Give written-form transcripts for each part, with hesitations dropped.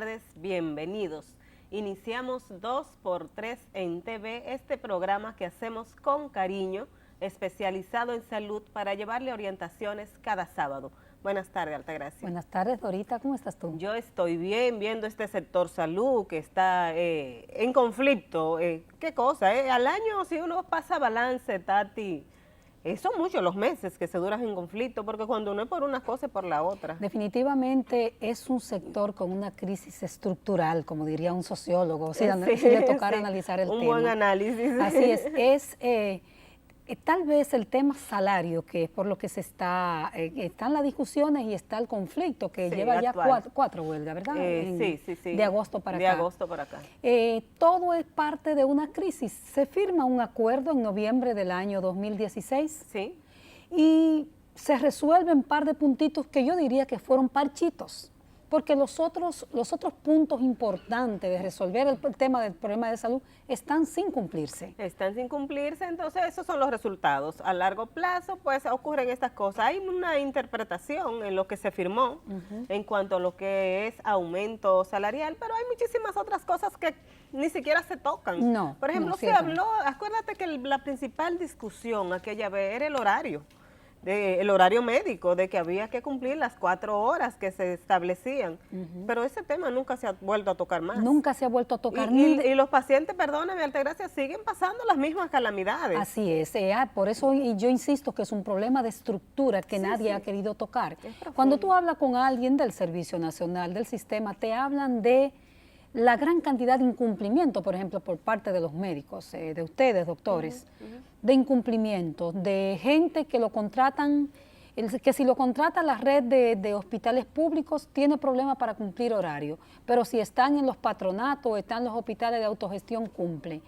tardes, bienvenidos. Iniciamos 2x3 en TV, este programa que hacemos con cariño, especializado en salud para llevarle orientaciones cada sábado. Buenas tardes, Altagracia. Buenas tardes, Dorita, ¿cómo estás tú? Yo estoy bien viendo este sector salud que está en conflicto. ¿Qué cosa? Al año, si uno pasa balance, Tati, son muchos los meses que se duran en conflicto, porque cuando uno es por una cosa es por la otra. Definitivamente es un sector con una crisis estructural, como diría un sociólogo, si le tocara analizar el tema. Un buen análisis. Así es tal vez el tema salario, que es por lo que están las discusiones y está el conflicto, que lleva ya cuatro huelgas, ¿verdad? Sí. De agosto para acá. De agosto para acá. Todo es parte de una crisis. Se firma un acuerdo en noviembre del año 2016. Sí. Y se resuelven un par de puntitos que yo diría que fueron parchitos, porque los otros puntos importantes de resolver el tema del problema de salud están sin cumplirse. Están sin cumplirse, entonces esos son los resultados. A largo plazo, pues ocurren estas cosas. Hay una interpretación en lo que se firmó en cuanto a lo que es aumento salarial, pero hay muchísimas otras cosas que ni siquiera se tocan. No. Por ejemplo, se habló, acuérdate que la principal discusión aquella vez era el horario. El horario médico, de que había que cumplir las 4 horas que se establecían, pero ese tema nunca se ha vuelto a tocar más. Nunca se ha vuelto a tocar. Y los pacientes, perdóname, Altagracia, siguen pasando las mismas calamidades. Así es, por eso yo insisto que es un problema de estructura que nadie ha querido tocar. Cuando tú hablas con alguien del Servicio Nacional, del sistema, te hablan de la gran cantidad de incumplimiento, por ejemplo, por parte de los médicos, de ustedes, doctores, de incumplimiento, de gente que lo contratan, que si lo contrata la red de hospitales públicos tiene problemas para cumplir horario, pero si están en los patronatos o están en los hospitales de autogestión, cumple.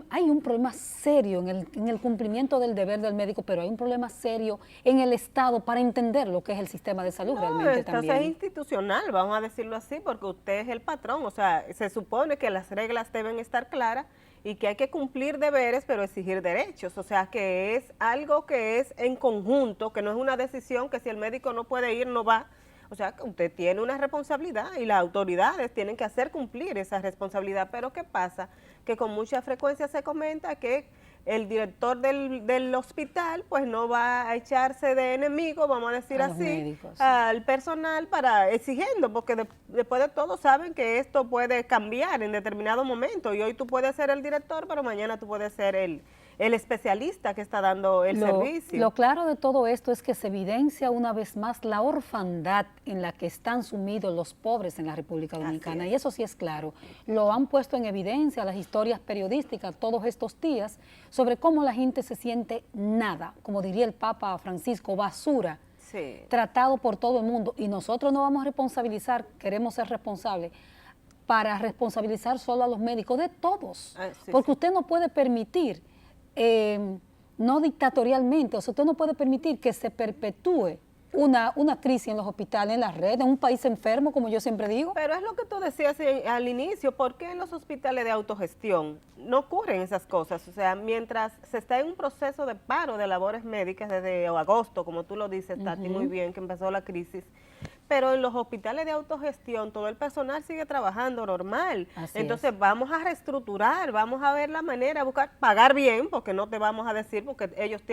Hay un problema serio en el cumplimiento del deber del médico, pero hay un problema serio en el Estado para entender lo que es el sistema de salud realmente también. Es institucional, vamos a decirlo así, porque usted es el patrón, o sea, se supone que las reglas deben estar claras y que hay que cumplir deberes, pero exigir derechos, o sea, que es algo que es en conjunto, que no es una decisión que si el médico no puede ir, no va. O sea, que usted tiene una responsabilidad y las autoridades tienen que hacer cumplir esa responsabilidad. Pero ¿qué pasa? Que con mucha frecuencia se comenta que el director del hospital pues no va a echarse de enemigo, vamos a decir así, al personal para exigiendo, porque después de todo saben que esto puede cambiar en determinado momento y hoy tú puedes ser el director, pero mañana tú puedes ser el especialista que está dando el servicio. Lo claro de todo esto es que se evidencia una vez más la orfandad en la que están sumidos los pobres en la República Dominicana, y eso sí es claro. Lo han puesto en evidencia las historias periodísticas todos estos días sobre cómo la gente se siente nada, como diría el Papa Francisco, basura, tratado por todo el mundo, y nosotros no vamos a responsabilizar, queremos ser responsables, para responsabilizar solo a los médicos, de todos, porque usted no puede permitir no dictatorialmente, o sea, usted no puede permitir que se perpetúe una crisis en los hospitales, en las redes, en un país enfermo, como yo siempre digo. Pero es lo que tú decías al inicio, ¿por qué en los hospitales de autogestión no ocurren esas cosas? O sea, mientras se está en un proceso de paro de labores médicas desde agosto, como tú lo dices, Tati, muy bien, que empezó la crisis, pero en los hospitales de autogestión todo el personal sigue trabajando normal. Entonces vamos a reestructurar, vamos a ver la manera, buscar, pagar bien, porque no te vamos a decir, porque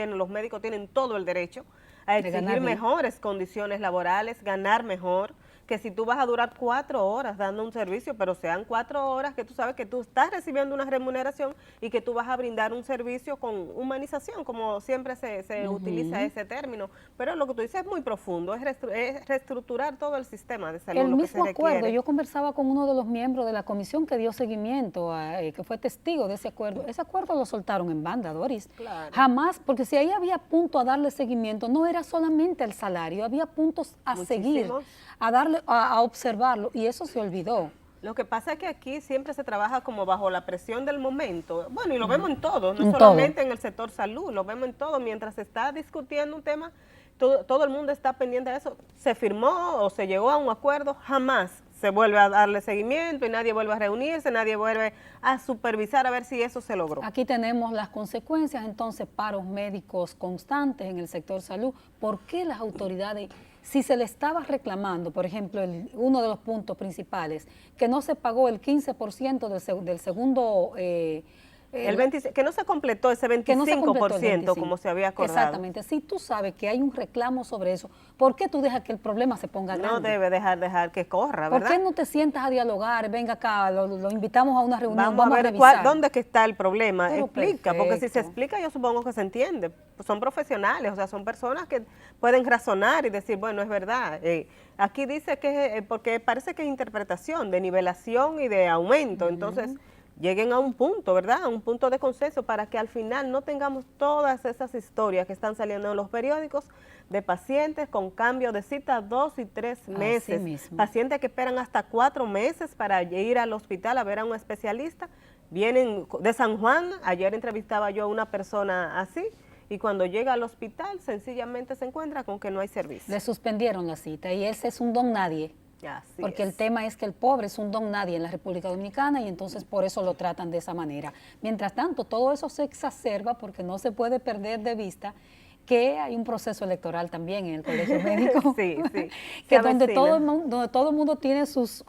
los médicos tienen todo el derecho a exigir mejores condiciones laborales, ganar mejor, que si tú vas a durar 4 horas dando un servicio, pero sean 4 horas que tú sabes que tú estás recibiendo una remuneración y que tú vas a brindar un servicio con humanización, como siempre se utiliza ese término. Pero lo que tú dices es muy profundo, es reestructurar todo el sistema de salud. El mismo acuerdo, yo conversaba con uno de los miembros de la comisión que dio seguimiento, que fue testigo de ese acuerdo lo soltaron en banda, Doris. Claro. Jamás, porque si ahí había punto a darle seguimiento, no era solamente el salario, había puntos a seguir, a observarlo, y eso se olvidó. Lo que pasa es que aquí siempre se trabaja como bajo la presión del momento. Bueno, y lo vemos en todo, no solamente en el sector salud, lo vemos en todo. Mientras se está discutiendo un tema, todo el mundo está pendiente de eso. Se firmó o se llegó a un acuerdo, jamás se vuelve a darle seguimiento y nadie vuelve a reunirse, nadie vuelve a supervisar a ver si eso se logró. Aquí tenemos las consecuencias, entonces, paros médicos constantes en el sector salud. ¿Por qué las autoridades, si se le estaba reclamando, por ejemplo, uno de los puntos principales, que no se pagó el 15% del segundo... que no se completó ese 25%, como se había acordado. Exactamente. Si tú sabes que hay un reclamo sobre eso, ¿por qué tú dejas que el problema se ponga grande? No debe dejar que corra, ¿verdad? ¿Por qué no te sientas a dialogar? Venga acá, lo invitamos a una reunión, vamos a ver dónde es que está el problema. Pero explica, perfecto. Porque si se explica yo supongo que se entiende. Pues son profesionales, o sea, son personas que pueden razonar y decir, bueno, es verdad. Aquí dice que, porque parece que es interpretación de nivelación y de aumento, entonces... lleguen a un punto, ¿verdad? A un punto de consenso para que al final no tengamos todas esas historias que están saliendo en los periódicos de pacientes con cambio de cita 2 y 3 meses. Pacientes que esperan hasta 4 meses para ir al hospital a ver a un especialista. Vienen de San Juan, ayer entrevistaba yo a una persona así, y cuando llega al hospital sencillamente se encuentra con que no hay servicio. Le suspendieron la cita y ese es un don nadie. Porque el tema es que el pobre es un don nadie en la República Dominicana y entonces por eso lo tratan de esa manera. Mientras tanto, todo eso se exacerba porque no se puede perder de vista que hay un proceso electoral también en el colegio médico, que donde todo el mundo tiene sus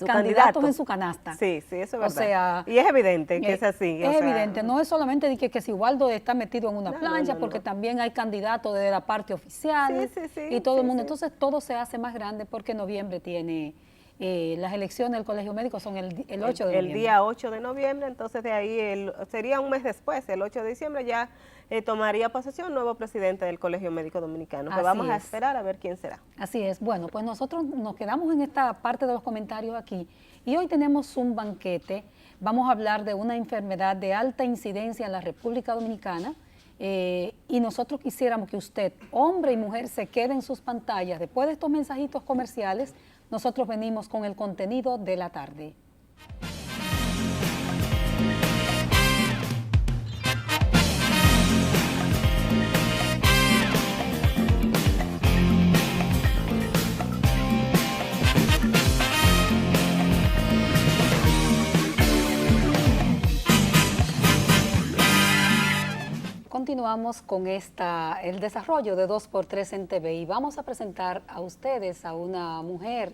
candidatos en su canasta. Sí, eso es verdad. O sea, y es evidente que es así. Es evidente, no es solamente de que si Waldo está metido en una plancha, porque también hay candidatos de la parte oficial y todo el mundo. Entonces todo se hace más grande porque noviembre tiene... las elecciones del Colegio Médico son el 8 de noviembre. El día 8 de noviembre, entonces de ahí sería un mes después, el 8 de diciembre ya tomaría posesión nuevo presidente del Colegio Médico Dominicano, que vamos a esperar a ver quién será. Así es. Bueno, pues nosotros nos quedamos en esta parte de los comentarios aquí y hoy tenemos un banquete. Vamos a hablar de una enfermedad de alta incidencia en la República Dominicana y nosotros quisiéramos que usted, hombre y mujer, se quede en sus pantallas. Después de estos mensajitos comerciales, nosotros venimos con el contenido de la tarde. Continuamos con el desarrollo de 2x3 en TV y vamos a presentar a ustedes a una mujer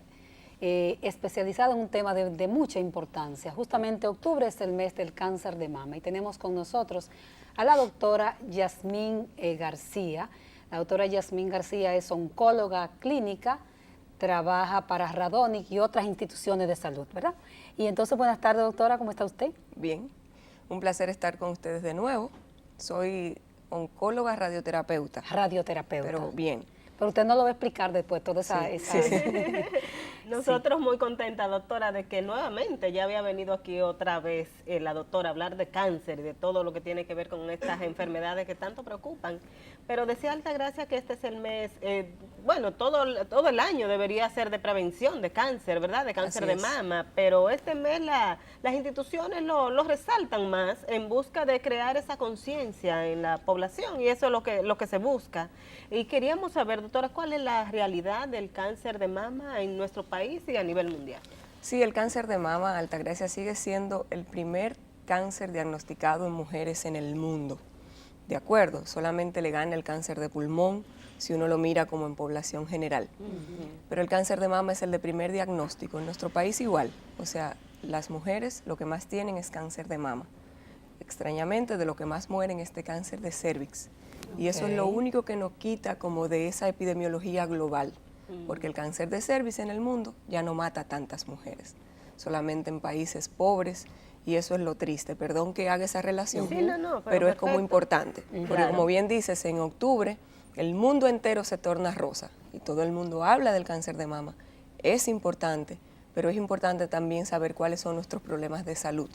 especializada en un tema de mucha importancia. Justamente octubre es el mes del cáncer de mama y tenemos con nosotros a la doctora Yasmín García. La doctora Yasmín García es oncóloga clínica, trabaja para Radonic y otras instituciones de salud, ¿verdad? Y entonces, buenas tardes, doctora, ¿cómo está usted? Bien, un placer estar con ustedes de nuevo. Soy oncóloga radioterapeuta. Radioterapeuta. Pero bien. Pero usted no lo va a explicar después, toda esa... Nosotros muy contentas, doctora, de que nuevamente ya había venido aquí otra vez la doctora a hablar de cáncer y de todo lo que tiene que ver con estas enfermedades que tanto preocupan. Pero decía Altagracia que este es el mes, bueno, todo el año debería ser de prevención de cáncer, ¿verdad? De cáncer de mama, pero este mes las instituciones lo resaltan más en busca de crear esa conciencia en la población y eso es lo que se busca. Y queríamos saber, doctora, ¿cuál es la realidad del cáncer de mama en nuestro país y a nivel mundial? Sí, el cáncer de mama, Altagracia, sigue siendo el primer cáncer diagnosticado en mujeres en el mundo. De acuerdo, solamente le gana el cáncer de pulmón si uno lo mira como en población general. Pero el cáncer de mama es el de primer diagnóstico. En nuestro país igual, o sea, las mujeres lo que más tienen es cáncer de mama. Extrañamente, de lo que más mueren es de cáncer de cervix. Y eso es lo único que nos quita como de esa epidemiología global, porque el cáncer de cervix en el mundo ya no mata a tantas mujeres, solamente en países pobres, y eso es lo triste. Perdón que haga esa relación, pero es como importante, porque como bien dices, en octubre el mundo entero se torna rosa y todo el mundo habla del cáncer de mama. Es importante, pero es importante también saber cuáles son nuestros problemas de salud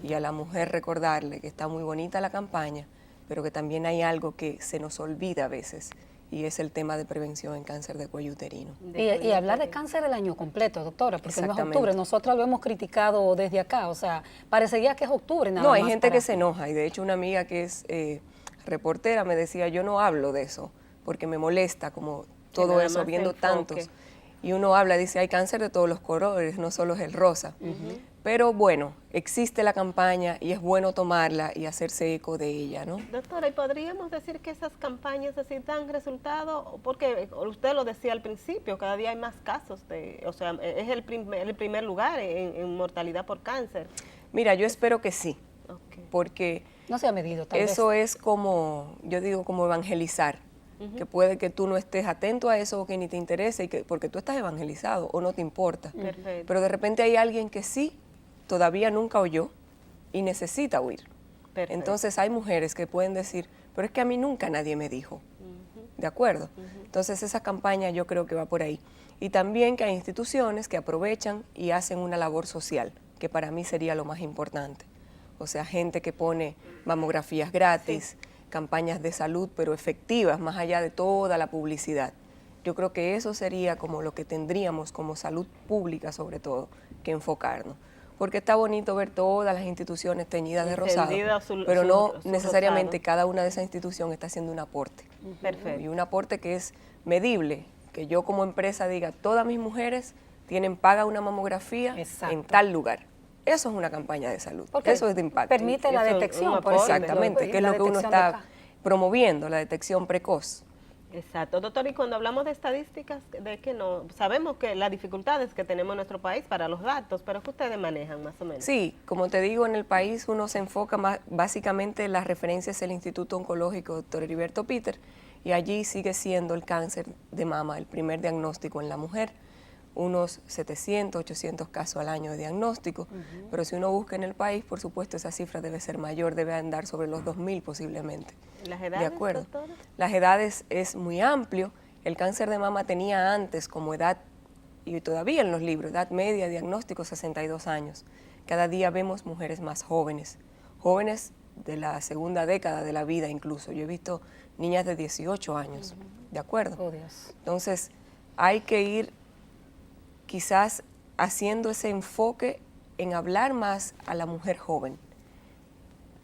y a la mujer recordarle que está muy bonita la campaña, pero que también hay algo que se nos olvida a veces, y es el tema de prevención en cáncer de cuello uterino. Y hablar de cáncer el año completo, doctora, porque no es octubre, nosotros lo hemos criticado desde acá, o sea, parecería que es octubre nada más. No, hay gente que se enoja, y de hecho una amiga que es reportera me decía, yo no hablo de eso, porque me molesta como todo eso, viendo tantos. y uno habla, dice, hay cáncer de todos los colores, no solo es el rosa. Pero bueno, existe la campaña y es bueno tomarla y hacerse eco de ella, ¿no? Doctora, ¿y podríamos decir que esas campañas así dan resultado? Porque usted lo decía al principio, cada día hay más casos o sea, es el primer lugar en mortalidad por cáncer. Mira, yo espero que sí, porque no se ha medido, tal eso vez. es como, yo digo, como evangelizar, que puede que tú no estés atento a eso o que ni te interese, porque tú estás evangelizado o no te importa. Perfecto. Pero de repente hay alguien que sí, todavía nunca oyó y necesita oír. Perfecto. Entonces hay mujeres que pueden decir, pero es que a mí nunca nadie me dijo. ¿De acuerdo? Entonces esa campaña yo creo que va por ahí. Y también que hay instituciones que aprovechan y hacen una labor social, que para mí sería lo más importante. O sea, gente que pone mamografías gratis, campañas de salud, pero efectivas, más allá de toda la publicidad. Yo creo que eso sería como lo que tendríamos como salud pública, sobre todo, que enfocarnos. Porque está bonito ver todas las instituciones teñidas de rosado, pero no necesariamente cada una de esas instituciones está haciendo un aporte. Perfecto. Y un aporte que es medible, que yo como empresa diga, todas mis mujeres tienen paga una mamografía en tal lugar. Eso es una campaña de salud, porque eso es de impacto. Permite la detección, por exactamente, que es lo que uno está promoviendo, la detección precoz. Exacto, doctor, y cuando hablamos de estadísticas, de que no sabemos que las dificultades que tenemos en nuestro país para los datos, pero que ustedes manejan más o menos. Sí, como te digo, en el país uno se enfoca más, básicamente las referencias del Instituto Oncológico Dr. Heriberto Peter, y allí sigue siendo el cáncer de mama el primer diagnóstico en la mujer, unos 700, 800 casos al año de diagnóstico, pero si uno busca en el país, por supuesto, esa cifra debe ser mayor, debe andar sobre los 2.000 posiblemente. ¿Las edades, de acuerdo. doctora? Las edades es muy amplio. El cáncer de mama tenía antes como edad, y todavía en los libros, edad media, diagnóstico 62 años. Cada día vemos mujeres más jóvenes, jóvenes de la segunda década de la vida incluso. Yo he visto niñas de 18 años, ¿de acuerdo? Oh, Dios. Entonces, hay que ir quizás haciendo ese enfoque en hablar más a la mujer joven,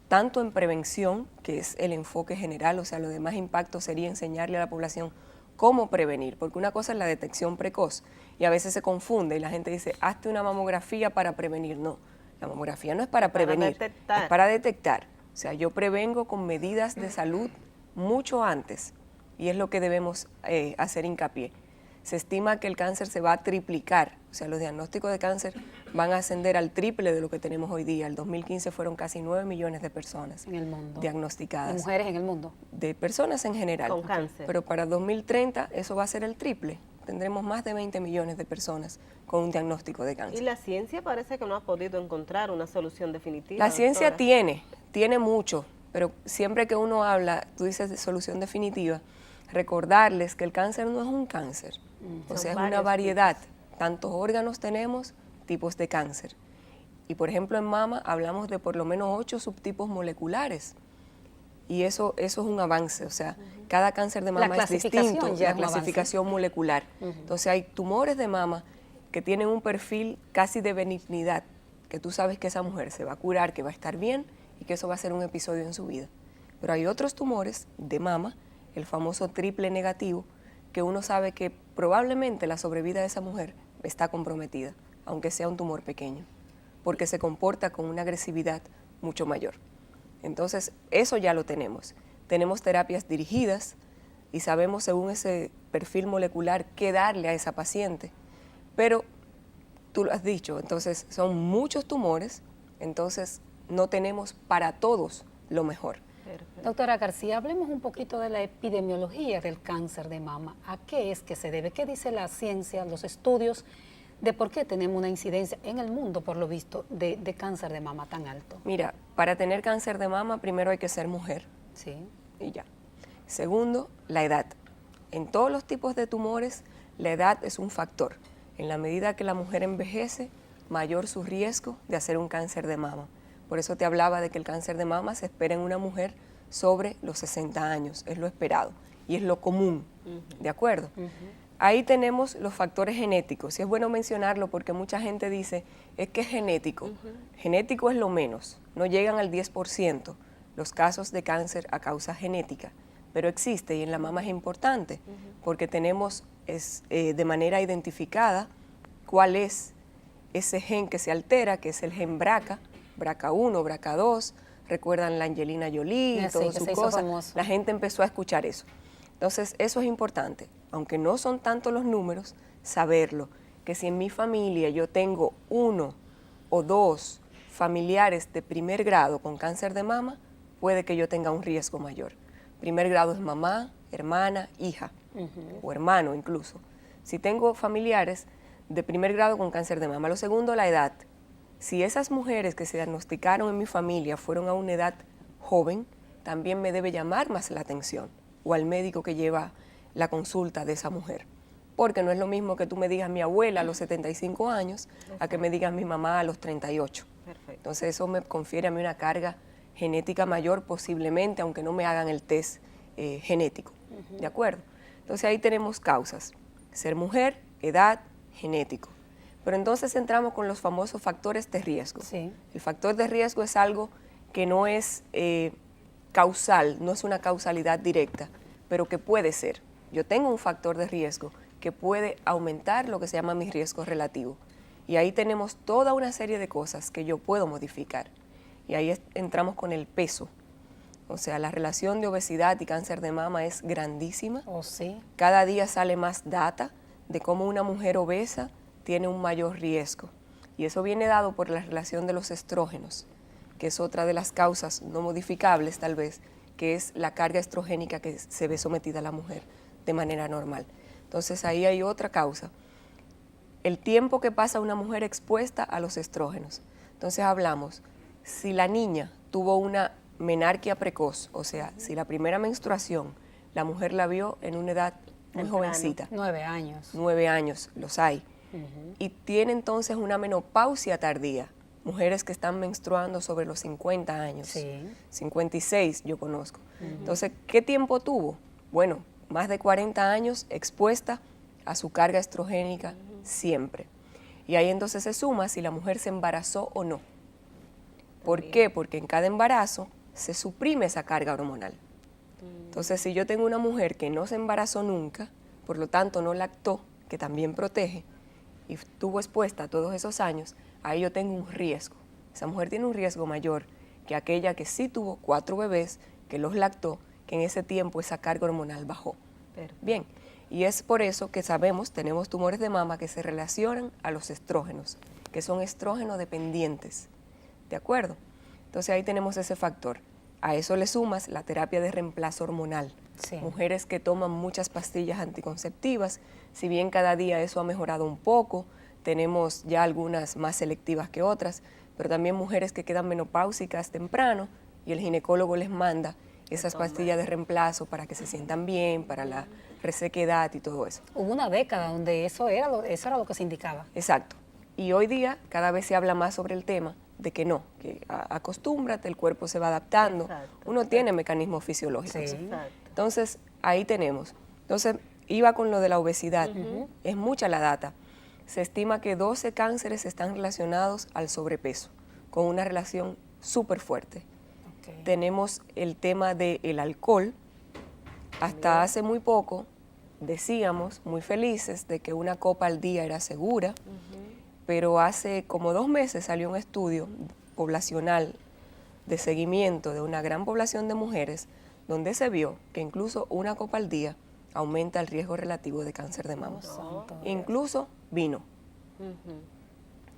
tanto en prevención, que es el enfoque general, o sea, lo de más impacto sería enseñarle a la población cómo prevenir, porque una cosa es la detección precoz y a veces se confunde y la gente dice, hazte una mamografía para prevenir. No, la mamografía no es para prevenir, es para detectar. O sea, yo prevengo con medidas de salud mucho antes y es lo que debemos hacer hincapié. Se estima que el cáncer se va a triplicar, o sea, los diagnósticos de cáncer van a ascender al triple de lo que tenemos hoy día. El 2015 fueron casi 9 millones de personas en el mundo diagnosticadas. De mujeres en el mundo. De personas en general. Con cáncer. Pero para 2030 eso va a ser el triple. Tendremos más de 20 millones de personas con un diagnóstico de cáncer. Y la ciencia parece que no ha podido encontrar una solución definitiva. La ciencia doctora. tiene mucho, pero siempre que uno habla, tú dices de solución definitiva, recordarles que el cáncer no es un cáncer. O sea, es una variedad. Tantos órganos tenemos, tipos de cáncer. Y por ejemplo en mama hablamos de por lo menos 8 subtipos moleculares. Y eso es un avance, o sea, cada cáncer de mama es distinto, la clasificación molecular. Entonces hay tumores de mama que tienen un perfil casi de benignidad, que tú sabes que esa mujer se va a curar, que va a estar bien y que eso va a ser un episodio en su vida. Pero hay otros tumores de mama, el famoso triple negativo, que uno sabe que probablemente la sobrevida de esa mujer está comprometida, aunque sea un tumor pequeño, porque se comporta con una agresividad mucho mayor. Entonces, eso ya lo tenemos. Tenemos terapias dirigidas y sabemos según ese perfil molecular qué darle a esa paciente. Pero tú lo has dicho, entonces son muchos tumores, entonces no tenemos para todos lo mejor. Perfecto. Doctora García, hablemos un poquito de la epidemiología del cáncer de mama. ¿A qué es que se debe? ¿Qué dice la ciencia, los estudios de por qué tenemos una incidencia en el mundo, por lo visto, de cáncer de mama tan alto? Mira, para tener cáncer de mama primero hay que ser mujer. Sí. Y ya. Segundo, la edad. En todos los tipos de tumores, la edad es un factor. En la medida que la mujer envejece, mayor su riesgo de hacer un cáncer de mama. Por eso te hablaba de que el cáncer de mama se espera en una mujer sobre los 60 años, es lo esperado y es lo común, ¿de acuerdo? Ahí tenemos los factores genéticos, y es bueno mencionarlo porque mucha gente dice, es que es genético. Genético es lo menos, no llegan al 10% los casos de cáncer a causa genética, pero existe y en la mama es importante porque tenemos es de manera identificada cuál es ese gen que se altera, que es el gen BRCA, BRCA1, BRCA2, recuerdan la Angelina Jolie, todas sus cosas, la gente empezó a escuchar eso. Entonces, eso es importante, aunque no son tanto los números, saberlo, que si en mi familia yo tengo 1 o 2 familiares de primer grado con cáncer de mama, puede que yo tenga un riesgo mayor. Primer grado es mamá, hermana, hija, o hermano incluso. Si tengo familiares de primer grado con cáncer de mama. Lo segundo, la edad. Si esas mujeres que se diagnosticaron en mi familia fueron a una edad joven, también me debe llamar más la atención, o al médico que lleva la consulta de esa mujer. Porque no es lo mismo que tú me digas mi abuela a los 75 años, a que me digas mi mamá a los 38. Perfecto. Entonces eso me confiere a mí una carga genética mayor posiblemente, aunque no me hagan el test genético. ¿De acuerdo? Entonces ahí tenemos causas. Ser mujer, edad, genético. Pero entonces entramos con los famosos factores de riesgo. Sí. El factor de riesgo es algo que no es causal, no es una causalidad directa, pero que puede ser. Yo tengo un factor de riesgo que puede aumentar lo que se llama mi riesgo relativo. Y ahí tenemos toda una serie de cosas que yo puedo modificar. Y ahí entramos con el peso. O sea, la relación de obesidad y cáncer de mama es grandísima. Oh, sí. Cada día sale más data de cómo una mujer obesa tiene un mayor riesgo. Y eso viene dado por la relación de los estrógenos, que es otra de las causas no modificables tal vez, que es la carga estrogénica que se ve sometida a la mujer de manera normal. Entonces ahí hay otra causa. El tiempo que pasa una mujer expuesta a los estrógenos. Entonces hablamos, si la niña tuvo una menarquia precoz, o sea, si la primera menstruación la mujer la vio en una edad muy jovencita. 9 años. 9 años, los hay. Y tiene entonces una menopausia tardía. Mujeres que están menstruando sobre los 50 años. Sí. 56 yo conozco. Entonces, ¿qué tiempo tuvo? Bueno, más de 40 años expuesta a su carga estrogénica siempre. Y ahí entonces se suma si la mujer se embarazó o no. ¿Por qué? Porque en cada embarazo se suprime esa carga hormonal. Entonces, si yo tengo una mujer que no se embarazó nunca, por lo tanto no lactó, que también protege, y estuvo expuesta todos esos años, ahí yo tengo un riesgo. Esa mujer tiene un riesgo mayor que aquella que sí tuvo 4 bebés, que los lactó, que en ese tiempo esa carga hormonal bajó. Perfecto. Bien, y es por eso que sabemos, tenemos tumores de mama que se relacionan a los estrógenos, que son estrógeno dependientes. ¿De acuerdo? Entonces ahí tenemos ese factor. A eso le sumas la terapia de reemplazo hormonal. Sí. Mujeres que toman muchas pastillas anticonceptivas, si bien cada día eso ha mejorado un poco, tenemos ya algunas más selectivas que otras, pero también mujeres que quedan menopáusicas temprano y el ginecólogo les manda esas pastillas de reemplazo para que se sientan bien, para la resequedad y todo eso. Hubo una década donde eso era lo que se indicaba. Exacto. Y hoy día cada vez se habla más sobre el tema de que no, que acostúmbrate, el cuerpo se va adaptando. Exacto. Uno tiene mecanismos fisiológicos. Sí. Entonces, ahí tenemos. Entonces, iba con lo de la obesidad. Es mucha la data. Se estima que 12 cánceres están relacionados al sobrepeso, con una relación súper fuerte. Okay. Tenemos el tema del alcohol. Hasta hace muy poco decíamos, muy felices, de que una copa al día era segura, pero hace como 2 meses salió un estudio poblacional de seguimiento de una gran población de mujeres, donde se vio que incluso una copa al día aumenta el riesgo relativo de cáncer de mama. Incluso vino.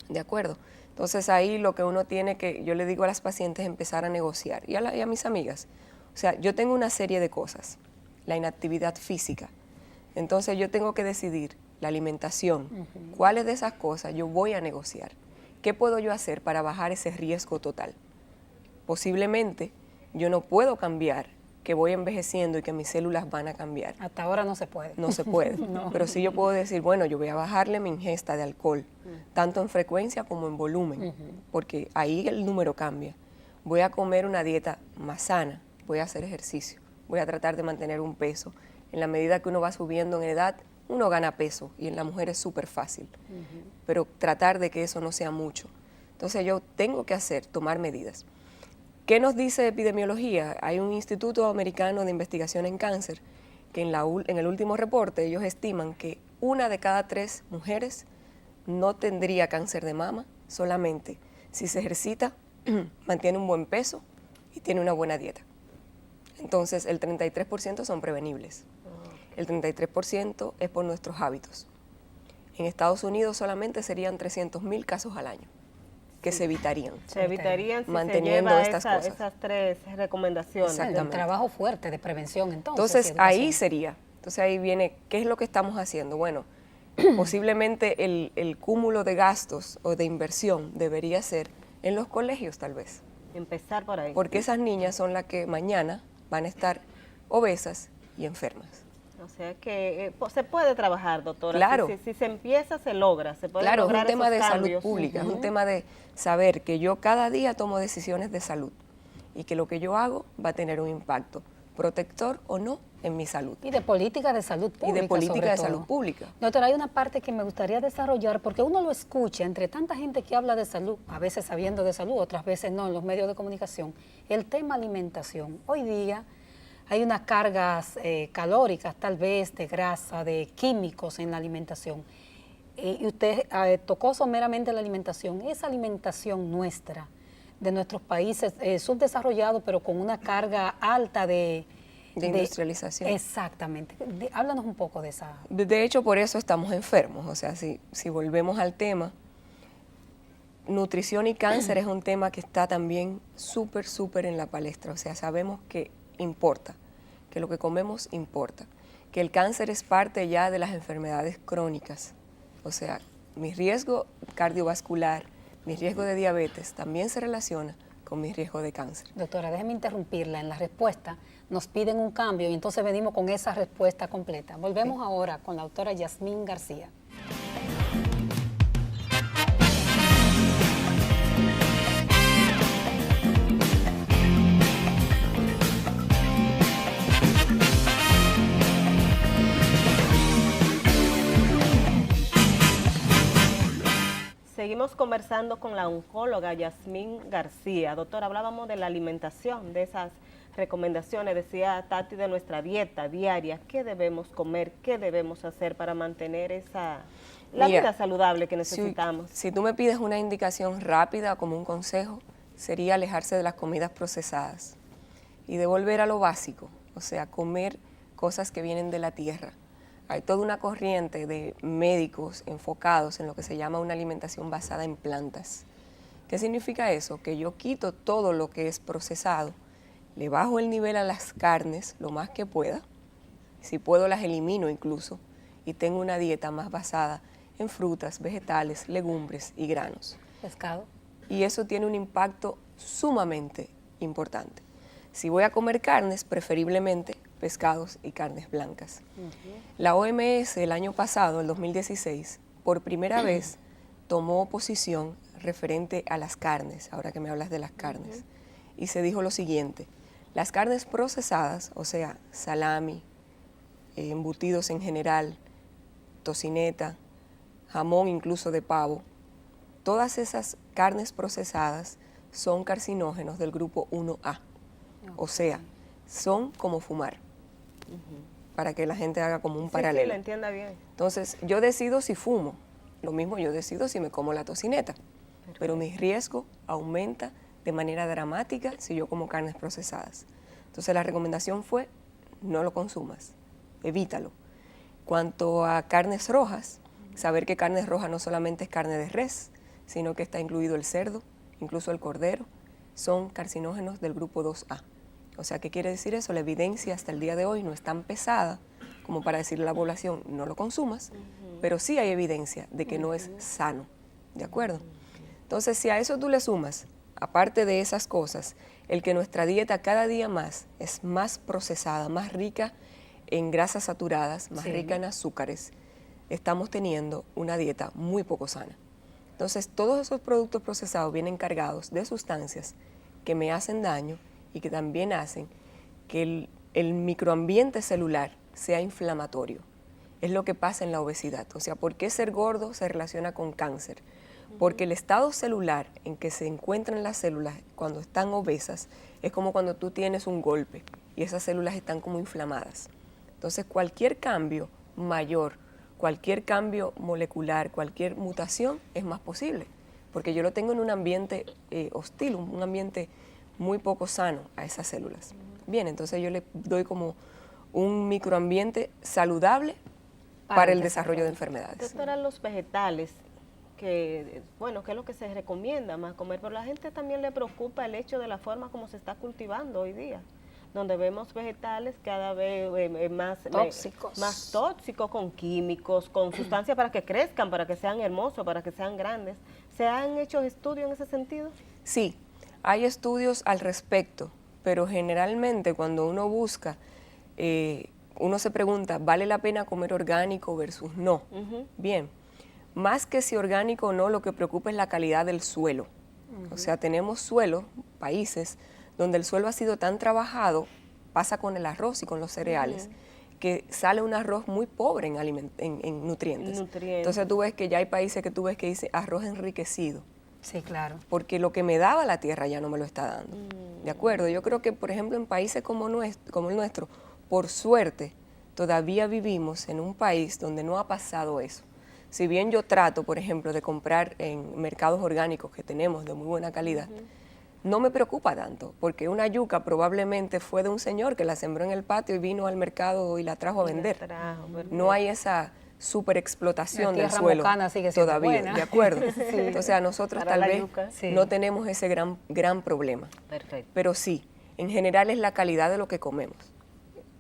¿De acuerdo? Entonces ahí lo que uno tiene que, yo le digo a las pacientes, empezar a negociar. Y a mis amigas, o sea, yo tengo una serie de cosas. La inactividad física. Entonces yo tengo que decidir la alimentación. ¿Cuáles de esas cosas yo voy a negociar? ¿Qué puedo yo hacer para bajar ese riesgo total? Posiblemente yo no puedo cambiar que voy envejeciendo y que mis células van a cambiar. Hasta ahora no se puede. No se puede. No. Pero sí yo puedo decir, bueno, yo voy a bajarle mi ingesta de alcohol, tanto en frecuencia como en volumen, porque ahí el número cambia. Voy a comer una dieta más sana, voy a hacer ejercicio, voy a tratar de mantener un peso. En la medida que uno va subiendo en edad, uno gana peso y en la mujer es súper fácil, pero tratar de que eso no sea mucho. Entonces yo tengo que tomar medidas. ¿Qué nos dice epidemiología? Hay un Instituto Americano de Investigación en Cáncer que en el último reporte ellos estiman que 1 de cada 3 mujeres no tendría cáncer de mama solamente si se ejercita, mantiene un buen peso y tiene una buena dieta. Entonces el 33% son prevenibles. El 33% es por nuestros hábitos. En Estados Unidos solamente serían 300.000 casos al año que se evitarían. Se evitarían si manteniendo se lleva estas cosas. esas 3 recomendaciones. El trabajo fuerte de prevención, entonces. Ahí sería. Entonces ahí viene, ¿qué es lo que estamos haciendo? Bueno, posiblemente el cúmulo de gastos o de inversión debería ser en los colegios tal vez. Empezar por ahí. Porque esas niñas son las que mañana van a estar obesas y enfermas. O sea que se puede trabajar, doctora. Claro. Si se empieza, se logra. Se puede Claro, es lograr un tema esos de salud cambios. pública, es un tema de saber que yo cada día tomo decisiones de salud y que lo que yo hago va a tener un impacto, protector o no, en mi salud. Y de política de salud pública. Y de política sobre de todo. salud pública. Doctora, hay una parte que me gustaría desarrollar, porque uno lo escucha entre tanta gente que habla de salud, a veces sabiendo de salud, otras veces no, en los medios de comunicación, el tema alimentación. Hoy día hay unas cargas calóricas, tal vez, de grasa, de químicos en la alimentación. Y usted tocó someramente la alimentación. Esa alimentación nuestra, de nuestros países subdesarrollados, pero con una carga alta de industrialización. Exactamente. Háblanos un poco de esa. De hecho, por eso estamos enfermos. O sea, si volvemos al tema, nutrición y cáncer es un tema que está también súper en la palestra. O sea, sabemos que importa, que lo que comemos importa, que el cáncer es parte ya de las enfermedades crónicas. O sea, mi riesgo cardiovascular, mi riesgo de diabetes también se relaciona con mi riesgo de cáncer. Doctora, déjeme interrumpirla. En la respuesta nos piden un cambio y entonces venimos con esa respuesta completa. Volvemos ahora con la doctora Yasmín García. Seguimos conversando con la oncóloga Yasmín García. Doctora, hablábamos de la alimentación, de esas recomendaciones, decía Tati, de nuestra dieta diaria. ¿Qué debemos comer? ¿Qué debemos hacer para mantener la vida saludable que necesitamos? Si tú me pides una indicación rápida como un consejo, sería alejarse de las comidas procesadas y de volver a lo básico, o sea, comer cosas que vienen de la tierra. Hay toda una corriente de médicos enfocados en lo que se llama una alimentación basada en plantas. ¿Qué significa eso? Que yo quito todo lo que es procesado, le bajo el nivel a las carnes lo más que pueda, si puedo las elimino incluso, y tengo una dieta más basada en frutas, vegetales, legumbres y granos. Pescado. Y eso tiene un impacto sumamente importante. Si voy a comer carnes, preferiblemente pescados y carnes blancas. La OMS el año pasado, el 2016, por primera vez tomó posición referente a las carnes, ahora que me hablas de las carnes, y se dijo lo siguiente: las carnes procesadas, o sea, salami, embutidos en general, tocineta, jamón incluso de pavo, todas esas carnes procesadas son carcinógenos del grupo 1A, o sea, son como fumar. Para que la gente haga como un paralelo. Sí, lo entienda bien. Entonces, yo decido si fumo, lo mismo yo decido si me como la tocineta, pero mi riesgo aumenta de manera dramática si yo como carnes procesadas. Entonces, la recomendación fue: no lo consumas, evítalo. Cuanto a carnes rojas, saber que carnes rojas no solamente es carne de res, sino que está incluido el cerdo, incluso el cordero, son carcinógenos del grupo 2A. O sea, ¿qué quiere decir eso? La evidencia hasta el día de hoy no es tan pesada como para decirle a la población no lo consumas, pero sí hay evidencia de que no es sano, ¿de acuerdo? Entonces, si a eso tú le sumas, aparte de esas cosas, el que nuestra dieta cada día más es más procesada, más rica en grasas saturadas, más rica en azúcares, estamos teniendo una dieta muy poco sana. Entonces, todos esos productos procesados vienen cargados de sustancias que me hacen daño y que también hacen que el microambiente celular sea inflamatorio. Es lo que pasa en la obesidad. O sea, ¿por qué ser gordo se relaciona con cáncer? Porque el estado celular en que se encuentran las células cuando están obesas es como cuando tú tienes un golpe y esas células están como inflamadas. Entonces, cualquier cambio mayor, cualquier cambio molecular, cualquier mutación es más posible, porque yo lo tengo en un ambiente hostil, un ambiente muy poco sano a esas células. Bien, entonces yo le doy como un microambiente saludable para el desarrollo de enfermedades. Doctora, los vegetales, que bueno, que es lo que se recomienda más comer, pero a la gente también le preocupa el hecho de la forma como se está cultivando hoy día, donde vemos vegetales cada vez más tóxicos, con químicos, con sustancias para que crezcan, para que sean hermosos, para que sean grandes. ¿Se han hecho estudios en ese sentido? Sí, hay estudios al respecto, pero generalmente cuando uno busca, uno se pregunta, ¿vale la pena comer orgánico versus no? Bien, más que si orgánico o no, lo que preocupa es la calidad del suelo. O sea, tenemos suelos, países, donde el suelo ha sido tan trabajado, pasa con el arroz y con los cereales, que sale un arroz muy pobre en nutrientes. Entonces tú ves que ya hay países que tú ves que dice arroz enriquecido. Sí, claro. Porque lo que me daba la tierra ya no me lo está dando. ¿De acuerdo? Yo creo que, por ejemplo, en países como el nuestro, por suerte, todavía vivimos en un país donde no ha pasado eso. Si bien yo trato, por ejemplo, de comprar en mercados orgánicos que tenemos de muy buena calidad, no me preocupa tanto, porque una yuca probablemente fue de un señor que la sembró en el patio y vino al mercado y la trajo a vender. No hay esa superexplotación del suelo todavía, buena. ¿de acuerdo? Sí. Entonces a nosotros tal vez no tenemos ese gran problema. Perfecto. Pero sí, en general es la calidad de lo que comemos,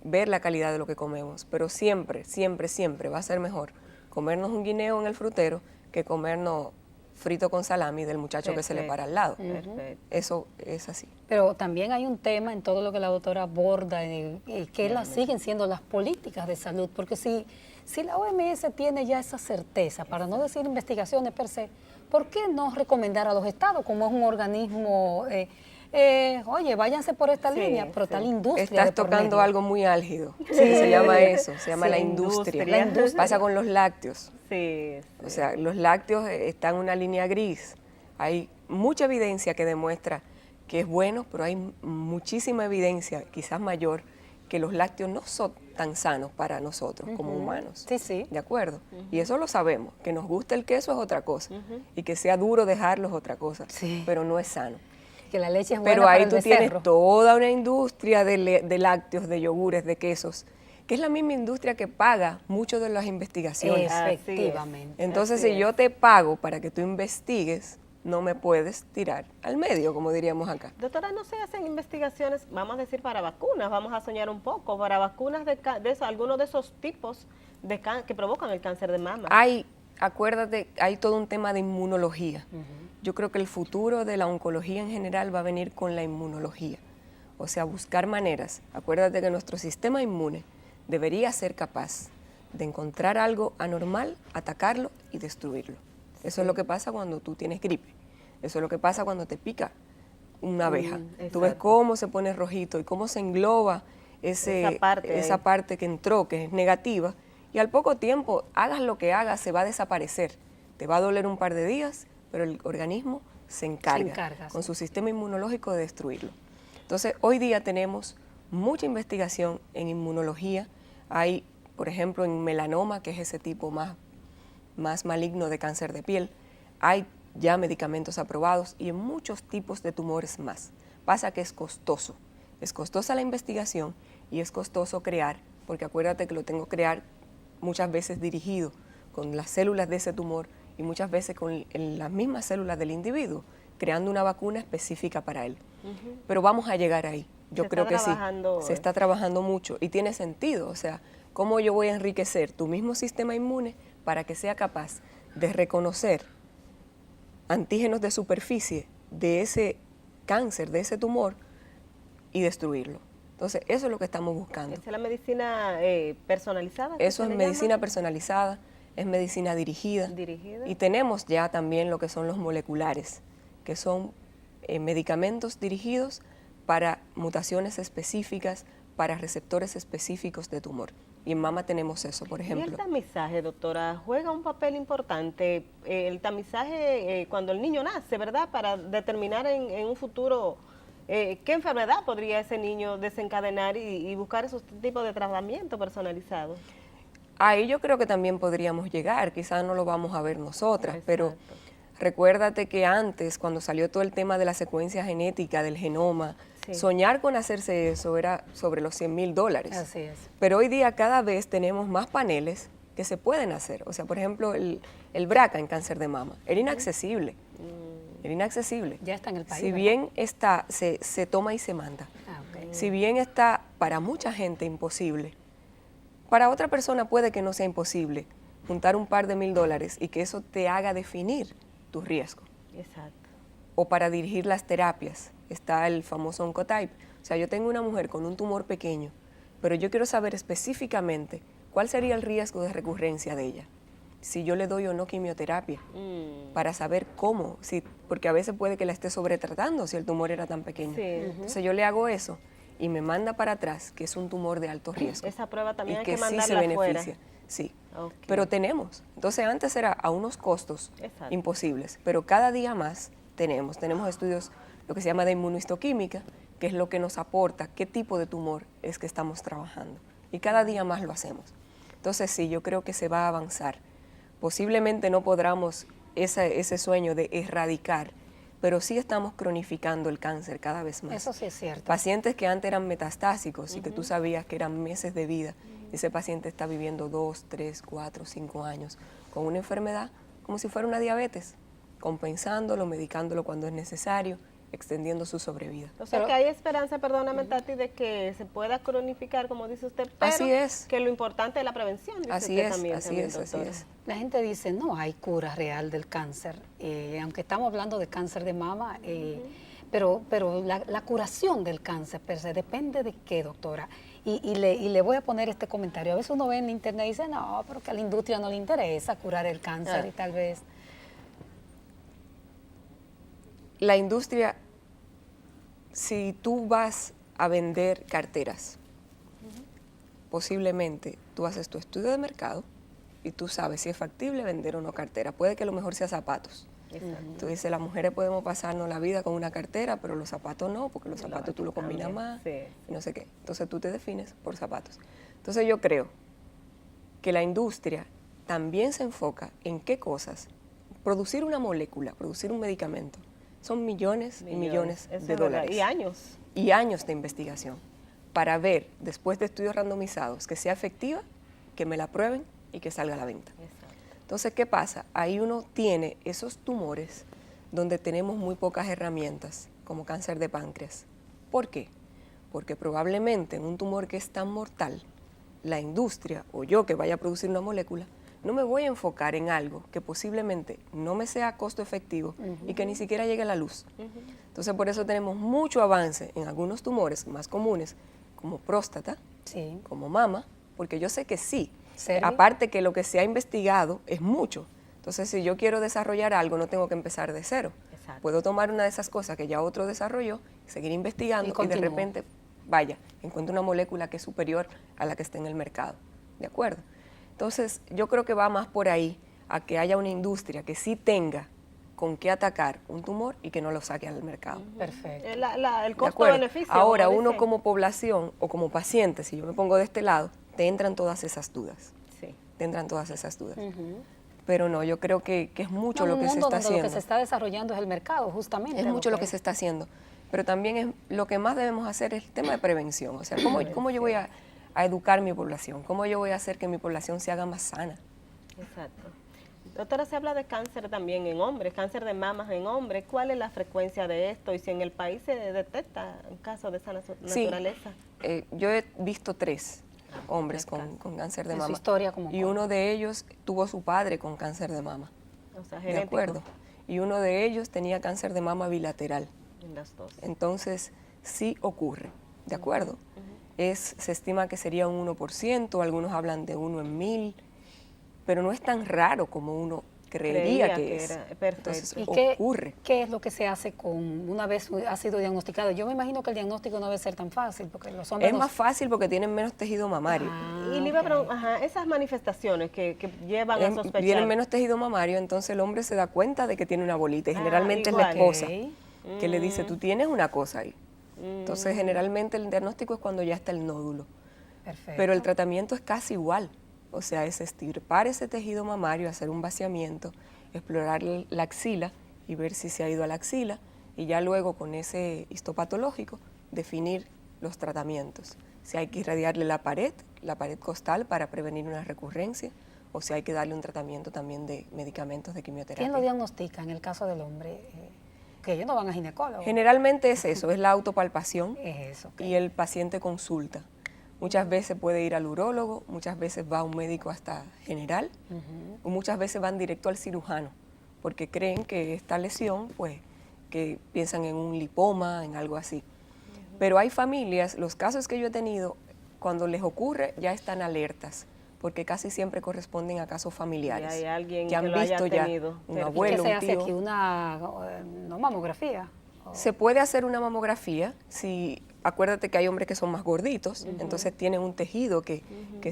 ver la calidad de lo que comemos, pero siempre, siempre, siempre va a ser mejor comernos un guineo en el frutero que comernos frito con salami del muchacho que se le para al lado. Eso es así. Pero también hay un tema en todo lo que la doctora aborda, que siguen siendo las políticas de salud, porque si la OMS tiene ya esa certeza, para no decir investigaciones per se, ¿por qué no recomendar a los estados, como es un organismo, oye, váyanse por esta línea, pero tal industria? Estás tocando algo muy álgido, se llama eso, se llama la industria. Pasa con los lácteos. O sea, los lácteos están en una línea gris. Hay mucha evidencia que demuestra que es bueno, pero hay muchísima evidencia, quizás mayor, que los lácteos no son tan sanos para nosotros como humanos. Sí. ¿De acuerdo? Y eso lo sabemos. Que nos guste el queso es otra cosa. Y que sea duro dejarlo es otra cosa. Pero no es sano. Que la leche es buena pero ahí para el tú tienes toda una industria de lácteos, de yogures, de quesos, que es la misma industria que paga mucho de las investigaciones. Efectivamente. Entonces, si yo te pago para que tú investigues, no me puedes tirar al medio, como diríamos acá. Doctora, ¿no se hacen investigaciones, vamos a decir, para vacunas? Vamos a soñar un poco, para vacunas de algunos de esos tipos que provocan el cáncer de mama. Acuérdate, hay todo un tema de inmunología. Yo creo que el futuro de la oncología en general va a venir con la inmunología. O sea, buscar maneras. Acuérdate que nuestro sistema inmune debería ser capaz de encontrar algo anormal, atacarlo y destruirlo. Eso es lo que pasa cuando tú tienes gripe. Eso es lo que pasa cuando te pica una abeja. Tú ves cómo se pone rojito y cómo se engloba esa parte que entró, que es negativa, y al poco tiempo, hagas lo que hagas, se va a desaparecer. Te va a doler un par de días, pero el organismo se encarga con su sistema inmunológico de destruirlo. Entonces, hoy día tenemos mucha investigación en inmunología. Hay, por ejemplo, en melanoma, que es ese tipo más maligno de cáncer de piel, hay ya medicamentos aprobados y en muchos tipos de tumores más. Pasa que es costoso. Es costosa la investigación y es costoso crear, porque acuérdate que lo tengo que crear muchas veces dirigido con las células de ese tumor y muchas veces con las mismas células del individuo, creando una vacuna específica para él. Pero vamos a llegar ahí. Yo creo que sí. Se está trabajando mucho y tiene sentido. O sea, ¿cómo yo voy a enriquecer tu mismo sistema inmune para que sea capaz de reconocer antígenos de superficie de ese cáncer, de ese tumor y destruirlo? Entonces, eso es lo que estamos buscando. ¿Esa es la medicina personalizada? Eso es medicina personalizada, es medicina dirigida. Y tenemos ya también lo que son los moleculares, que son medicamentos dirigidos para mutaciones específicas, para receptores específicos de tumor. Y en mama tenemos eso, por ejemplo. ¿Y el tamizaje, doctora, juega un papel importante? El tamizaje cuando el niño nace, ¿verdad? Para determinar en un futuro ¿qué enfermedad podría ese niño desencadenar y buscar esos tipos de tratamiento personalizado? Ahí yo creo que también podríamos llegar, quizás no lo vamos a ver nosotras, pero recuérdate que antes, cuando salió todo el tema de la secuencia genética, del genoma, soñar con hacerse eso era sobre los $100,000. Así es. Pero hoy día cada vez tenemos más paneles que se pueden hacer. O sea, por ejemplo, el BRCA en cáncer de mama, era inaccesible. Era inaccesible. Ya está en el país. Si bien está, se toma y se manda. Si bien está para mucha gente imposible, para otra persona puede que no sea imposible juntar un par de $1,000 y que eso te haga definir tu riesgo. Exacto. O para dirigir las terapias, está el famoso Oncotype. O sea, yo tengo una mujer con un tumor pequeño, pero yo quiero saber específicamente cuál sería el riesgo de recurrencia de ella, si yo le doy o no quimioterapia, para saber cómo, porque a veces puede que la esté sobretratando si el tumor era tan pequeño. Sí. Entonces yo le hago eso y me manda para atrás que es un tumor de alto riesgo. Esa prueba también y hay que que sí se mandarla beneficia. afuera. Sí, Okay. pero tenemos. Entonces antes era a unos costos Exacto. imposibles, pero cada día más tenemos estudios, lo que se llama de inmunohistoquímica, que es lo que nos aporta qué tipo de tumor es que estamos trabajando. Y cada día más lo hacemos. Entonces sí, yo creo que se va a avanzar. Posiblemente no podamos ese sueño de erradicar, pero sí estamos cronificando el cáncer cada vez más. Eso sí es cierto. Pacientes que antes eran metastásicos y que tú sabías que eran meses de vida, ese paciente está viviendo 2, 3, 4, 5 años con una enfermedad como si fuera una diabetes, compensándolo, medicándolo cuando es necesario, extendiendo su sobrevida. O sea que hay esperanza, perdóname Tati, de que se pueda cronificar, como dice usted, pero Así es. que lo importante es la prevención, dice Así usted es, también, así es, así doctora. es. La gente dice, no hay cura real del cáncer, aunque estamos hablando de cáncer de mama, pero la curación del cáncer per se depende de qué, doctora. Y le voy a poner este comentario. A veces uno ve en internet y dice, no, pero que a la industria no le interesa curar el cáncer y tal vez... La industria, si tú vas a vender carteras, posiblemente tú haces tu estudio de mercado y tú sabes si es factible vender o no cartera. Puede que lo mejor sea zapatos. Tú dices, las mujeres podemos pasarnos la vida con una cartera, pero los zapatos no, porque los zapatos tú lo combinas más y no sé qué. Entonces tú te defines por zapatos. Entonces yo creo que la industria también se enfoca en qué cosas. Producir una molécula, producir un medicamento, son millones y millones de dólares. Y años. Y años de investigación para ver, después de estudios randomizados, que sea efectiva, que me la prueben y que salga a la venta. Exacto. Entonces, ¿qué pasa? Ahí uno tiene esos tumores donde tenemos muy pocas herramientas, como cáncer de páncreas. ¿Por qué? Porque probablemente en un tumor que es tan mortal, la industria o yo que vaya a producir una molécula, no me voy a enfocar en algo que posiblemente no me sea costo efectivo y que ni siquiera llegue a la luz. Entonces, por eso tenemos mucho avance en algunos tumores más comunes, como próstata, como mama, porque yo sé que sí. Aparte que lo que se ha investigado es mucho. Entonces, si yo quiero desarrollar algo, no tengo que empezar de cero. Exacto. Puedo tomar una de esas cosas que ya otro desarrolló, seguir investigando y de repente, vaya, encuentro una molécula que es superior a la que está en el mercado. ¿De acuerdo? Entonces, yo creo que va más por ahí a que haya una industria que sí tenga con qué atacar un tumor y que no lo saque al mercado. Perfecto. El costo-beneficio. Ahora, uno como población o como paciente, si yo me pongo de este lado, te entran todas esas dudas. Sí. Te entran todas esas dudas. Pero no, yo creo que es mucho lo que se está haciendo. Lo que se está desarrollando es el mercado, justamente. Es mucho lo que se está haciendo. Pero también es lo que más debemos hacer es el tema de prevención. O sea, ¿cómo yo voy a educar mi población? ¿Cómo yo voy a hacer que mi población se haga más sana? Exacto. Doctora, se habla de cáncer también en hombres, cáncer de mamas en hombres. ¿Cuál es la frecuencia de esto? Y si en el país se detecta un caso de esa naturaleza. Yo he visto 3 hombres con cáncer de mama. Su historia como y uno de ellos tuvo su padre con cáncer de mama. O sea, genético. De acuerdo. Y uno de ellos tenía cáncer de mama bilateral. En las dos. Entonces, sí ocurre, ¿de acuerdo? Se estima que sería un 1%, algunos hablan de 1 en 1000, pero no es tan raro como uno creería que es. Perfecto. Entonces, ¿Y ocurre. qué es lo que se hace una vez ha sido diagnosticado? Yo me imagino que el diagnóstico no debe ser tan fácil, porque los hombres... Es más fácil porque tienen menos tejido mamario. Y le iba a preguntar, esas manifestaciones que llevan a sospechar. Tienen menos tejido mamario, entonces el hombre se da cuenta de que tiene una bolita, y generalmente igual. es la esposa que le dice, tú tienes una cosa ahí. Entonces, generalmente el diagnóstico es cuando ya está el nódulo. Perfecto. Pero el tratamiento es casi igual. O sea, es extirpar ese tejido mamario, hacer un vaciamiento, explorar la axila y ver si se ha ido a la axila, y ya luego con ese histopatológico definir los tratamientos. Si hay que irradiarle la pared costal para prevenir una recurrencia, o si hay que darle un tratamiento también de medicamentos de quimioterapia. ¿Quién lo diagnostica en el caso del hombre? Que ellos no van a ginecólogo. Generalmente es eso, es la autopalpación Es eso. y el paciente consulta. Muchas veces puede ir al urólogo, muchas veces va a un médico hasta general, o muchas veces van directo al cirujano, porque creen que esta lesión, pues, que piensan en un lipoma, en algo así. Pero hay familias, los casos que yo he tenido, cuando les ocurre ya están alertas, porque casi siempre corresponden a casos familiares. Y hay alguien que han que lo haya visto ya tenido. un ¿Y abuelo, qué se un hace tío. aquí? ¿Una mamografía? Se puede hacer una mamografía, si acuérdate que hay hombres que son más gorditos, entonces tienen un tejido que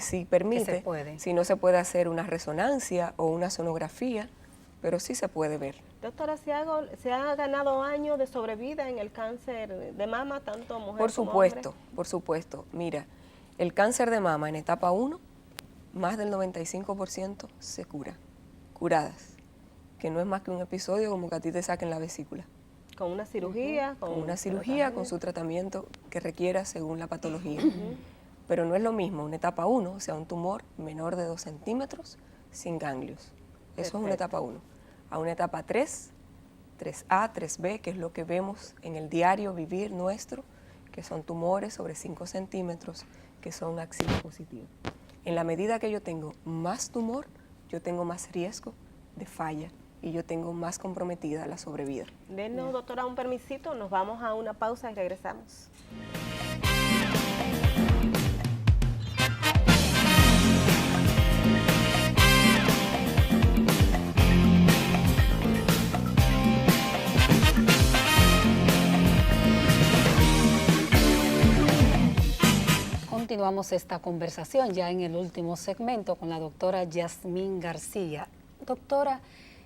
sí permite. Que se puede. Si no, se puede hacer una resonancia o una sonografía, pero sí se puede ver. Doctora, ¿se ha ganado años de sobrevida en el cáncer de mama, tanto mujer Por como supuesto, hombre? por supuesto. Mira, el cáncer de mama en etapa 1, más del 95% se cura, curadas, que no es más que un episodio como que a ti te saquen la vesícula. Con una cirugía. Con una cirugía, con su tratamiento que requiera según la patología. Pero no es lo mismo una etapa 1, o sea, un tumor menor de 2 centímetros sin ganglios. Eso es una Perfecto. etapa 1. A una etapa 3, 3A, 3B, que es lo que vemos en el diario vivir nuestro, que son tumores sobre 5 centímetros, que son axila positiva. En la medida que yo tengo más tumor, yo tengo más riesgo de falla y yo tengo más comprometida la sobrevida. Denos, doctora, un permisito, nos vamos a una pausa y regresamos. Continuamos esta conversación ya en el último segmento con la doctora Yasmín García, doctora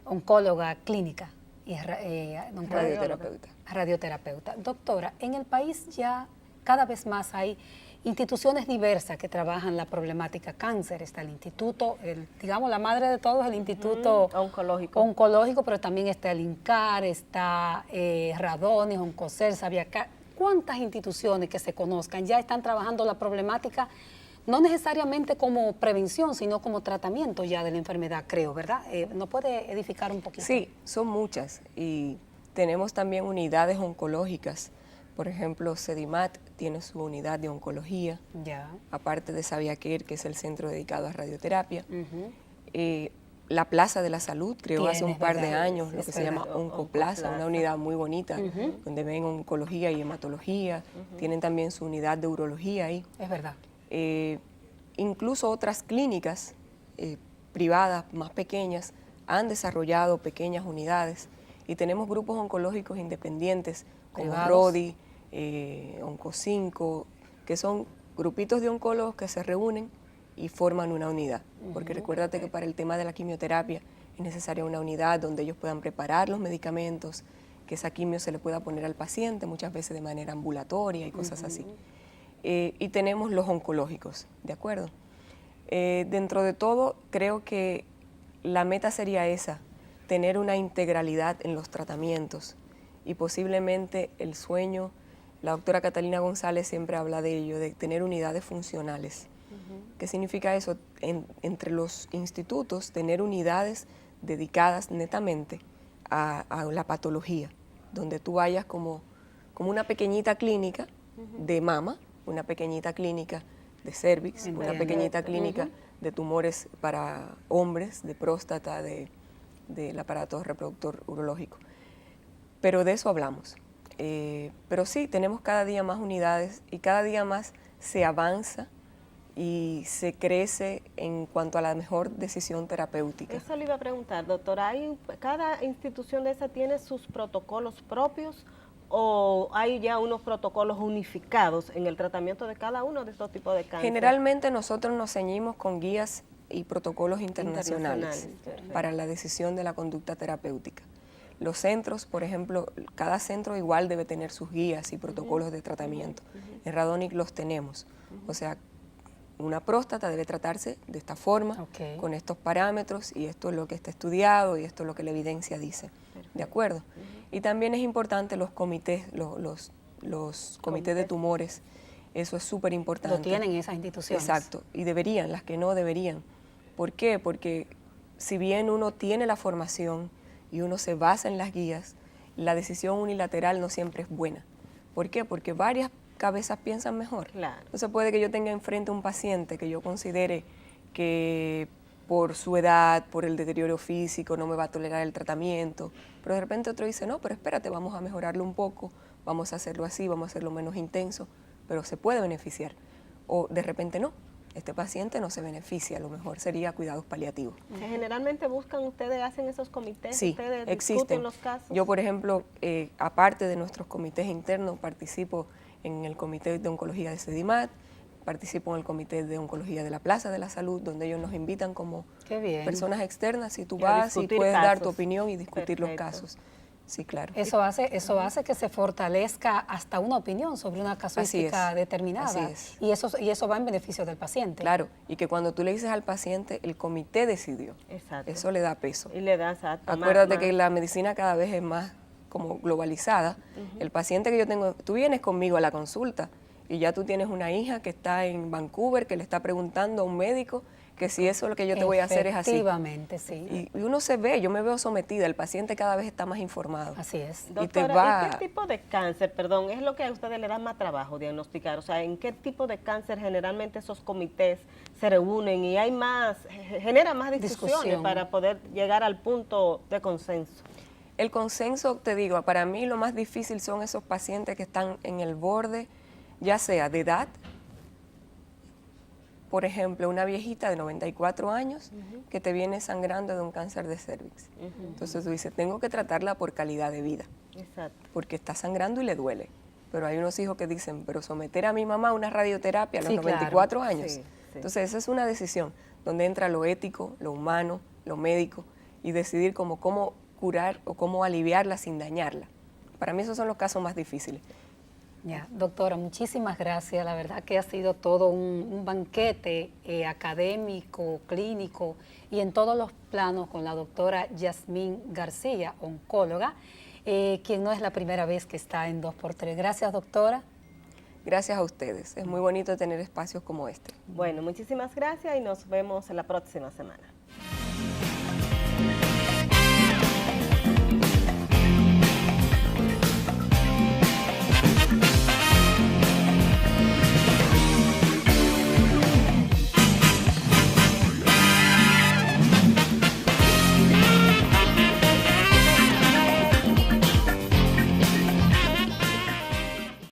oncóloga clínica y Radioterapeuta. radioterapeuta. Doctora, en el país ya cada vez más hay instituciones diversas que trabajan la problemática cáncer. Está el instituto, digamos la madre de todos, el instituto oncológico, pero también está el INCAR, está Radonis, Oncocer, Sabiacar. ¿Cuántas instituciones que se conozcan ya están trabajando la problemática, no necesariamente como prevención, sino como tratamiento ya de la enfermedad, creo, ¿verdad? ¿Nos puede edificar un poquito? Sí, son muchas y tenemos también unidades oncológicas. Por ejemplo, Sedimat tiene su unidad de oncología, aparte de Sabiaquer, que es el centro dedicado a radioterapia. La Plaza de la Salud creó hace un par de años lo que se llama Oncoplaza, una unidad muy bonita, donde ven oncología y hematología. Tienen también su unidad de urología ahí. Es verdad. Incluso otras clínicas privadas más pequeñas han desarrollado pequeñas unidades y tenemos grupos oncológicos independientes como RODI, Onco5, que son grupitos de oncólogos que se reúnen y forman una unidad, porque recuérdate que para el tema de la quimioterapia es necesaria una unidad donde ellos puedan preparar los medicamentos, que esa quimio se le pueda poner al paciente, muchas veces de manera ambulatoria y cosas así. Y tenemos los oncológicos, ¿de acuerdo? Dentro de todo, creo que la meta sería esa, tener una integralidad en los tratamientos y posiblemente el sueño, la doctora Catalina González siempre habla de ello, de tener unidades funcionales. ¿Qué significa eso? Entre los institutos, tener unidades dedicadas netamente a la patología, donde tú vayas como una pequeñita clínica de mama, una pequeñita clínica de cervix, una pequeñita clínica de tumores para hombres, de próstata, del aparato reproductor urológico. Pero de eso hablamos. Pero sí, tenemos cada día más unidades y cada día más se avanza y se crece en cuanto a la mejor decisión terapéutica. Eso le iba a preguntar, doctora, ¿cada institución de esa tiene sus protocolos propios o hay ya unos protocolos unificados en el tratamiento de cada uno de estos tipos de cáncer? Generalmente nosotros nos ceñimos con guías y protocolos internacionales para la decisión de la conducta terapéutica. Los centros, por ejemplo, cada centro igual debe tener sus guías y protocolos de tratamiento. En Radonic los tenemos. O sea, una próstata debe tratarse de esta forma, con estos parámetros, y esto es lo que está estudiado y esto es lo que la evidencia dice. ¿De acuerdo? Y también es importante los comités, los comités de tumores. Eso es súper importante. Lo tienen esas instituciones. Exacto, y deberían, las que no deberían. ¿Por qué? Porque si bien uno tiene la formación y uno se basa en las guías, la decisión unilateral no siempre es buena. ¿Por qué? Porque varias cabezas piensan mejor. Claro. Entonces puede que yo tenga enfrente a un paciente que yo considere que por su edad, por el deterioro físico, no me va a tolerar el tratamiento, pero de repente otro dice, no, pero espérate, vamos a mejorarlo un poco, vamos a hacerlo así, vamos a hacerlo menos intenso, pero se puede beneficiar. O de repente no, este paciente no se beneficia, lo mejor sería cuidados paliativos. Generalmente buscan, ustedes hacen esos comités, Sí, ustedes existen. discuten los casos. Yo, por ejemplo, aparte de nuestros comités internos, participo en el comité de oncología de Sedimat, participo en el comité de oncología de la Plaza de la Salud, donde ellos nos invitan como personas externas, y tú vas y puedes dar tu opinión y discutir los casos. Sí, claro. Eso hace que se fortalezca hasta una opinión sobre una casuística determinada. Así es. Y eso va en beneficio del paciente. Claro, y que cuando tú le dices al paciente, el comité decidió. Exacto. Eso le da peso. Y le da, exacto. Acuérdate que la medicina cada vez es más como globalizada. El paciente que yo tengo, tú vienes conmigo a la consulta y ya tú tienes una hija que está en Vancouver que le está preguntando a un médico que si eso lo que yo te voy a hacer es así. Efectivamente, sí. Y uno se ve, yo me veo sometida, el paciente cada vez está más informado. Así es. Doctora, ¿y qué tipo de cáncer, perdón, es lo que a ustedes le da más trabajo diagnosticar? O sea, ¿en qué tipo de cáncer generalmente esos comités se reúnen y hay más, genera más discusiones para poder llegar al punto de consenso? El consenso, te digo, para mí lo más difícil son esos pacientes que están en el borde, ya sea de edad, por ejemplo, una viejita de 94 años que te viene sangrando de un cáncer de cervix. Entonces tú dices, tengo que tratarla por calidad de vida. Exacto. Porque está sangrando y le duele. Pero hay unos hijos que dicen, pero someter a mi mamá a una radioterapia a los 94 años. Sí. Entonces esa es una decisión donde entra lo ético, lo humano, lo médico, y decidir cómo curar o cómo aliviarla sin dañarla. Para mí esos son los casos más difíciles. Ya, doctora, muchísimas gracias. La verdad que ha sido todo un banquete académico, clínico y en todos los planos con la doctora Yasmín García, oncóloga, quien no es la primera vez que está en 2x3. Gracias, doctora. Gracias a ustedes. Es muy bonito tener espacios como este. Bueno, muchísimas gracias y nos vemos en la próxima semana.